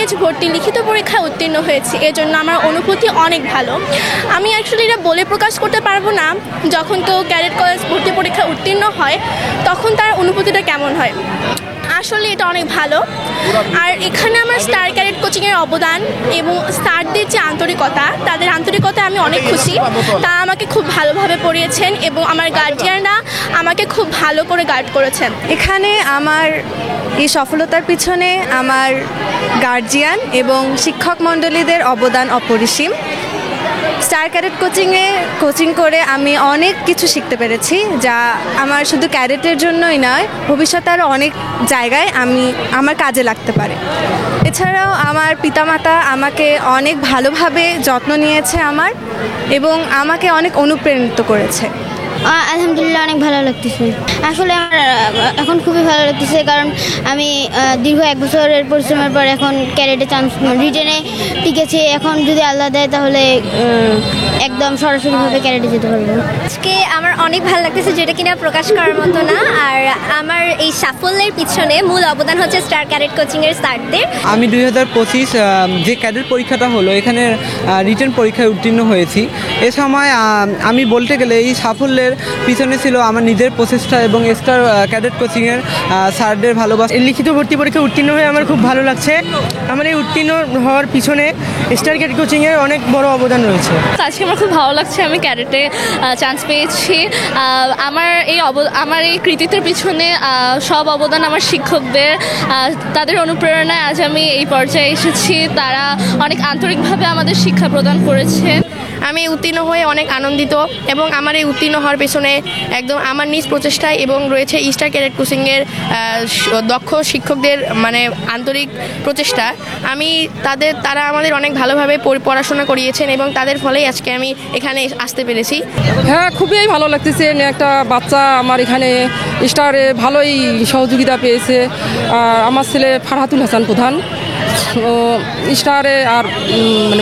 College ভর্তি লিখিত পরীক্ষায় উত্তীর্ণ হয়েছি, এজন্য আমার অনুভূতি অনেক ভালো। আমি অ্যাকচুয়ালি এটা বলে প্রকাশ করতে পারবো না, যখন কেউ ক্যাডেট কলেজ ভর্তি পরীক্ষায় উত্তীর্ণ হয় তখন তার অনুভূতিটা কেমন হয়। আসলে এটা অনেক ভালো। আর এখানে আমার স্টার ক্যাডেট কোচিংয়ের অবদান এবং স্যারদের যে আন্তরিকতা, তাদের আন্তরিকতায় আমি অনেক খুশি। তারা আমাকে খুব ভালোভাবে পড়িয়েছেন এবং আমার গার্জিয়ানরা আমাকে খুব ভালো করে গাইড করেছেন। এখানে আমার এই সফলতার পিছনে আমার গার্জিয়ান এবং শিক্ষক মণ্ডলীদের অবদান অপরিসীম। স্টার ক্যাডেট কোচিং করে আমি অনেক কিছু শিখতে পেরেছি, যা আমার শুধু ক্যাডেটের জন্যই নয়, ভবিষ্যতে আরও অনেক জায়গায় আমার কাজে লাগতে পারে। এছাড়াও আমার পিতামাতা আমাকে অনেক ভালোভাবে যত্ন নিয়েছে এবং আমাকে অনেক অনুপ্রাণিত করেছে। আলহামদুলিল্লাহ, অনেক ভালো লাগতেছে। আসলে আমার এখন খুবই ভালো লাগতেছে, কারণ আমি দীর্ঘ 1 বছরের পরিশ্রমের পর এখন ক্যাডেটে চান্স রিটেনে টিকেছি। এখন যদি আল্লাহ দেয় তাহলে একদম সরাসরিভাবে ক্যাডেটে যেতে পারবো। আজকে আমার অনেক ভালো লাগতেছে, যেটা কিনা প্রকাশ করার মতো না। আর আমার এই সাফল্যের পিছনে মূল অবদান হচ্ছে স্টার ক্যাডেট কোচিংয়ের স্যারদের। আমি 2025 যে ক্যাডেট পরীক্ষাটা হলো, এখানে রিটেন পরীক্ষায় উত্তীর্ণ হয়েছি। এ সময় আমি বলতে গেলে এই সাফল্যের পিছনে ছিল আমার নিজের প্রচেষ্টা এবং স্টার ক্যাডেট কোচিংয়ের স্যারদের ভালোবাসা। লিখিত ভর্তি পরীক্ষা উত্তীর্ণ হয়ে আমার খুব ভালো লাগছে। আমার এই উত্তীর্ণ হওয়ার পিছনে স্টার ক্যাডেট কোচিংয়ের অনেক বড় অবদান রয়েছে। আজকে আমার খুব ভালো লাগছে, আমি ক্যাডেটে চান্স পেয়েছি। আমার এই কৃতিত্বের পিছনে সব অবদান আমার শিক্ষকদের। তাদের অনুপ্রেরণায় আজ আমি এই পর্যায়ে এসেছি। তারা অনেক আন্তরিকভাবে আমাদের শিক্ষা প্রদান করেছেন। আমি উত্তীর্ণ হয়ে অনেক আনন্দিত এবং আমার এই উত্তীর্ণ হওয়ার পেছনে একদম আমার নিজ প্রচেষ্টায় এবং রয়েছে স্টার ক্যাডেট কোচিংয়ের দক্ষ শিক্ষকদের আন্তরিক প্রচেষ্টা। তারা আমাদের অনেক ভালোভাবে পড়াশোনা করিয়েছেন এবং তাদের ফলেই আজকে আমি এখানে আসতে পেরেছি। হ্যাঁ, খুবই ভালো লাগতেছে। একটা বাচ্চা আমার এখানে স্টারে ভালোই সহযোগিতা পেয়েছে। আমার ছেলে ফারহাতুল হাসান প্রধান স্টারে আর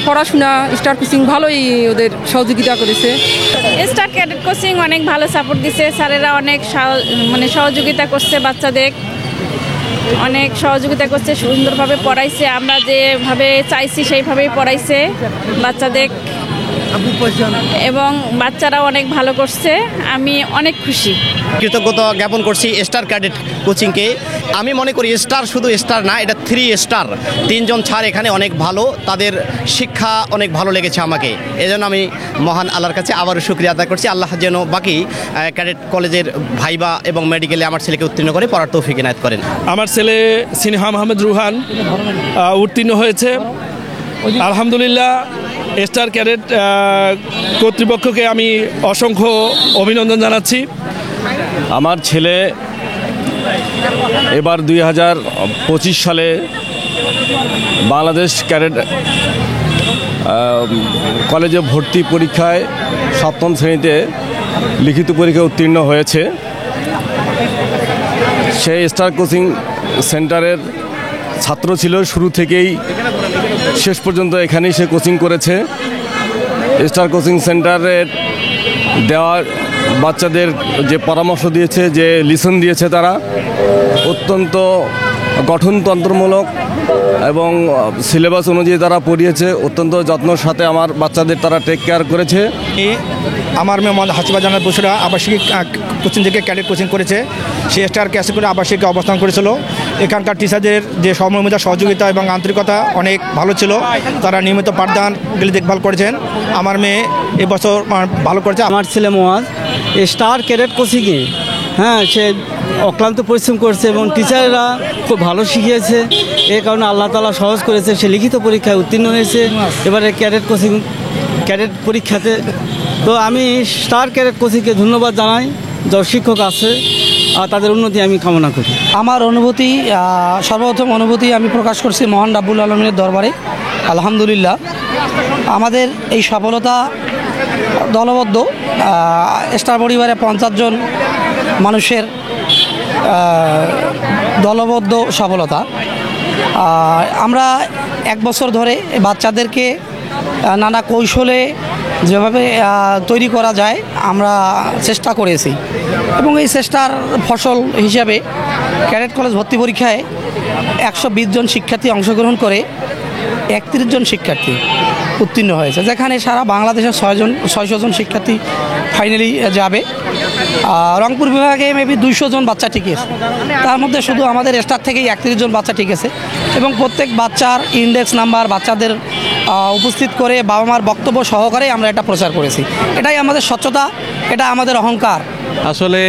পড়াশোনা স্টার কোচিং ভালোই ওদের সহযোগিতা করেছে। স্টার ক্যাডেট কোচিং অনেক ভালো সাপোর্ট দিচ্ছে, স্যারেরা অনেক সহযোগিতা করছে, বাচ্চাদের অনেক সহযোগিতা করছে, সুন্দরভাবে পড়াইছে। আমরা যেভাবে চাইছি সেইভাবেই পড়াইছে বাচ্চাদের এবং বাচ্চারা অনেক ভালো করছে। আমি অনেক খুশি, কৃতজ্ঞতা জ্ঞাপন করছি স্টার ক্যাডেট কোচিংকে। আমি মনে করি স্টার শুধু স্টার না, এটা 3 স্টার। 3 জন স্যার এখানে অনেক ভালো, তাদের শিক্ষা অনেক ভালো লেগেছে আমাকে। এজন্য আমি মহান আল্লাহর কাছে আবারও শুকরিয়া আদায় করছি। আল্লাহ যেন বাকি ক্যাডেট কলেজের ভাইবা এবং মেডিকেলে আমার ছেলেকে উত্তীর্ণ করে পড়ার তৌফিক ইনায়েত করেন। আমার ছেলে সিনহা মাহমুদ রুহান উত্তীর্ণ হয়েছে, আলহামদুলিল্লাহ। স্টার ক্যাডেট কর্তৃপক্ষকে আমি অসংখ্য অভিনন্দন জানাচ্ছি। আমার ছেলে এবার 2025 সালে বাংলাদেশ ক্যাডেট কলেজে ভর্তি পরীক্ষায় 7ম শ্রেণীতে লিখিত পরীক্ষায় উত্তীর্ণ হয়েছে। সে স্টার কোচিং সেন্টারের ছাত্র ছিল, শুরু থেকেই শেষ পর্যন্ত এখানেই সে কোচিং করেছে। স্টার কোচিং সেন্টারের দেওয়ার বাচ্চাদের যে পরামর্শ দিয়েছে, যে লিসন দিয়েছে, তারা অত্যন্ত গঠনতন্ত্রমূলক এবং সিলেবাস অনুযায়ী তারা পড়িয়েছে। অত্যন্ত যত্নের সাথে আমার বাচ্চাদের তারা টেক কেয়ার করেছে। আমার মেয়ে মোহাম্মদ হাসিবা জান্নাত বসুরা আবাসিক কোচিং থেকে ক্যাডেট কোচিং করেছে। সে স্টার ক্যাসে করে আবাসিকে অবস্থান করেছিল। এখানকার টিচারদের যে সমন্বিত সহযোগিতা এবং আন্তরিকতা অনেক ভালো ছিল। তারা নিয়মিত পাঠদানগুলি দেখভাল করেছেন। আমার মেয়ে এবছর ভালো করেছে। আমার ছেলে মোয়াজ স্টার ক্যাডেট কোচিংয়ে সে অক্লান্ত পরিশ্রম করছে এবং টিচাররা খুব ভালো শিখিয়েছে। এই কারণে আল্লাহ তাআলা সহজ করেছে, সে লিখিত পরীক্ষায় উত্তীর্ণ হয়েছে এবারে ক্যাডেট পরীক্ষাতে। তো আমি স্টার ক্যাডেট কোচিংকে ধন্যবাদ জানাই, যারা শিক্ষক আছে আর তাদের উন্নতি আমি কামনা করি। আমার অনুভূতি, সর্বপ্রথম অনুভূতি আমি প্রকাশ করছি মহান রাব্বুল আলামিনের দরবারে। আলহামদুলিল্লাহ, আমাদের এই সফলতা দলবদ্ধ স্টার পরিবারে 50 জন মানুষের দলবদ্ধ সফলতা। আমরা 1 বছর ধরে বাচ্চাদেরকে নানা কৌশলে যেভাবে তৈরি করা যায় আমরা চেষ্টা করেছি এবং এই চেষ্টার ফসল হিসাবে ক্যাডেট কলেজ ভর্তি পরীক্ষায় 120 জন শিক্ষার্থী অংশগ্রহণ করে 31 জন শিক্ষার্থী উত্তীর্ণ হয়েছে, যেখানে সারা বাংলাদেশের 600 জন শিক্ষার্থী ফাইনালি যাবে। রংপুর বিভাগে মেবি 200 জন বাচ্চা টিকেছে, তার মধ্যে শুধু আমাদের স্টার থেকেই 31 জন বাচ্চা টিকেছে এবং প্রত্যেক বাচ্চার ইন্ডেক্স নাম্বার বাচ্চাদের উপস্থিত করে বাবা মার বক্তব্য সহকারে আমরা এটা প্রচার করেছি। এটাই আমাদের স্বচ্ছতা, এটা আমাদের অহংকার। আসলে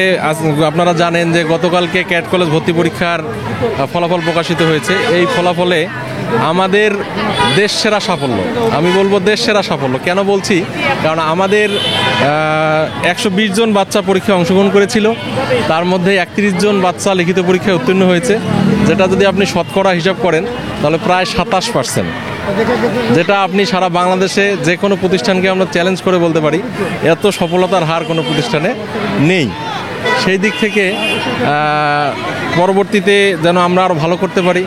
আপনারা জানেন যে গতকালকে ক্যাট কলেজ ভর্তি পরীক্ষার ফলাফল প্রকাশিত হয়েছে। এই ফলাফলে আমাদের দেশ সেরা সাফল্য, আমি বলবো দেশ সেরা সাফল্য। কেন বলছি? কারণ আমাদের 120 জন বাচ্চা পরীক্ষায় অংশগ্রহণ করেছিল, তার মধ্যে 31 জন বাচ্চা লিখিত পরীক্ষায় উত্তীর্ণ হয়েছে, যেটা যদি আপনি শতকরা হিসাব করেন তাহলে প্রায় 27%, যেটা আপনি সারা বাংলাদেশে যে কোনো প্রতিষ্ঠানকে আমরা চ্যালেঞ্জ করে বলতে পারি এত সফলতার হার কোনো প্রতিষ্ঠানে নেই। সেই দিক থেকে পরবর্তীতে যেন আমরা আরও ভালো করতে পারি,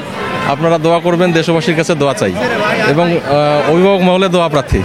আপনারা দোয়া করবেন, দেশবাসীর কাছে দোয়া চাই এবং অভিভাবক মহলে দোয়া প্রার্থী।